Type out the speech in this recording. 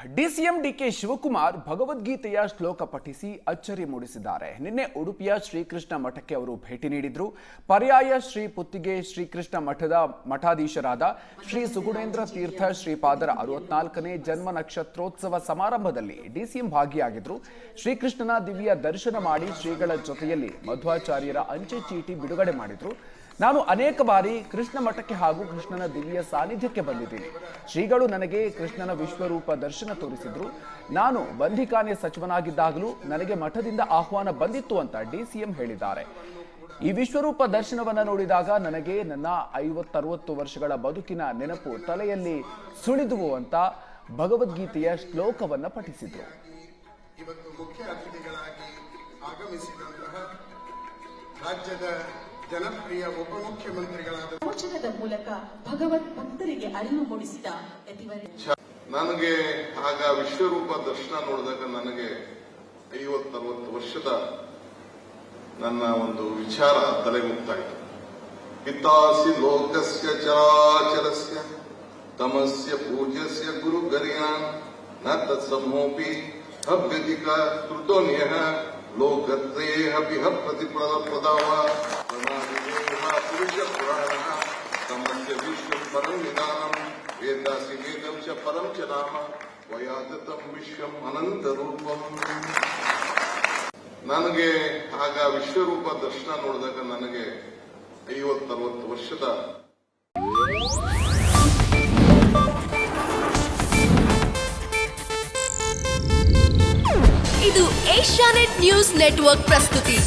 DCM DK Shivakumar ಭಗವದ್ಗೀತೆಯ ಶ್ಲೋಕ ಪಠಿಸಿ ಅಚ್ಚರಿ ಮೂಡಿಸಿದ್ದಾರೆ. ನಿನ್ನೆ ಉಡುಪಿಯ ಶ್ರೀಕೃಷ್ಣ ಮಠಕ್ಕೆ ಅವರು ಭೇಟಿ ನೀಡಿದ್ರು. ಪರ್ಯಾಯ ಶ್ರೀ ಪುತ್ತಿಗೆ ಶ್ರೀಕೃಷ್ಣ ಮಠದ ಮಠಾಧೀಶರಾದ ಶ್ರೀ ಸುಗುಣೇಂದ್ರ ತೀರ್ಥ ಶ್ರೀಪಾದರ 64ನೇ ಜನ್ಮ ನಕ್ಷತ್ರೋತ್ಸವ ಸಮಾರಂಭದಲ್ಲಿ ಡಿಸಿಎಂ ಭಾಗಿಯಾಗಿದ್ರು. ಶ್ರೀಕೃಷ್ಣನ ದಿವ್ಯ ದರ್ಶನ ಮಾಡಿ ಶ್ರೀಗಳ ಜೊತೆಯಲ್ಲಿ ಮಧ್ವಾಚಾರ್ಯರ ಅಂಚೆ ಚೀಟಿ ಬಿಡುಗಡೆ ಮಾಡಿದ್ರು. ನಾನು ಅನೇಕ ಬಾರಿ ಕೃಷ್ಣ ಮಠಕ್ಕೆ ಹಾಗೂ ಕೃಷ್ಣನ ದಿವ್ಯ ಸಾನ್ನಿಧ್ಯಕ್ಕೆ ಬಂದಿದ್ದೀನಿ. ಶ್ರೀಗಳು ನನಗೆ ಕೃಷ್ಣನ ವಿಶ್ವರೂಪ ದರ್ಶನ ತೋರಿಸಿದ್ರು. ನಾನು ಬಂಧಿಖಾನೆ ಸಚಿವನಾಗಿದ್ದಾಗಲೂ ನನಗೆ ಮಠದಿಂದ ಆಹ್ವಾನ ಬಂದಿತ್ತು ಅಂತ ಡಿಸಿಎಂ ಹೇಳಿದ್ದಾರೆ. ಈ ವಿಶ್ವರೂಪ ದರ್ಶನವನ್ನ ನೋಡಿದಾಗ ನನಗೆ ನನ್ನ 50-60 ವರ್ಷಗಳ ಬದುಕಿನ ನೆನಪು ತಲೆಯಲ್ಲಿ ಸುಳಿದುವು ಅಂತ ಭಗವದ್ಗೀತೆಯ ಶ್ಲೋಕವನ್ನ ಪಠಿಸಿದ್ರು. ಇವತ್ತು ಮುಖ್ಯ ಅತಿಥಿಗಳಾಗಿ ಆಗಮಿಸಿದಂತಹ ರಾಜ್ಯದ ಜನಪ್ರಿಯ ಉಪಮುಖ್ಯಮಂತ್ರಿಗಳಾದ ಪ್ರವಚನದ ಮೂಲಕ ಭಗವತ್ ಭಕ್ತರಿಗೆ ಅರಿವು ಮೂಡಿಸಿದ ನನಗೆ ಆಗ ವಿಶ್ವರೂಪ ದರ್ಶನ ನೋಡಿದಾಗ ನನಗೆ 50-60 ವರ್ಷದ ನನ್ನ ಒಂದು ವಿಚಾರ ತಲೆಗುತ್ತಾಯಿತು. ಪಿತಾಸಿ ಲೋಕಸ್ಯ ಚರಾಚರಸ್ಯ ತಮಸ್ಯ ಪೂಜ್ಯಸ್ಯ ಗುರುಗರ್ಯಾನ್ ನ ತತ್ಸಮೋಪಿ ಅಭ್ಯಧಿಕ ಕೃತೋನ್ಯಃ ಲೋಕತ್ರಯೇಹ ವಿಹ ಪ್ರತಿಪ್ರದಾವ ಪುರುಷ ಪುರಾಣಃ ತಮಸ್ಯ ವಿಶ್ವಂ ಪರಂ ನಿಧಾನಂ ವೇದಾಸಿ ವೇದಂ ಚ ಪರಂ ಚ ನಾಮ ವಯಾದತಂ ವಿಶ್ವಂ ಅನಂತ ರೂಪಂ. ನನಗೆ ಆಗ ವಿಶ್ವರೂಪ ದರ್ಶನ ನೋಡಿದಾಗ ನನಗೆ 50-60 ವರ್ಷದ ಇದು ಏಷ್ಯಾನೆಟ್ ನ್ಯೂಸ್ ನೆಟ್ವರ್ಕ್ ಪ್ರಸ್ತುತಿ.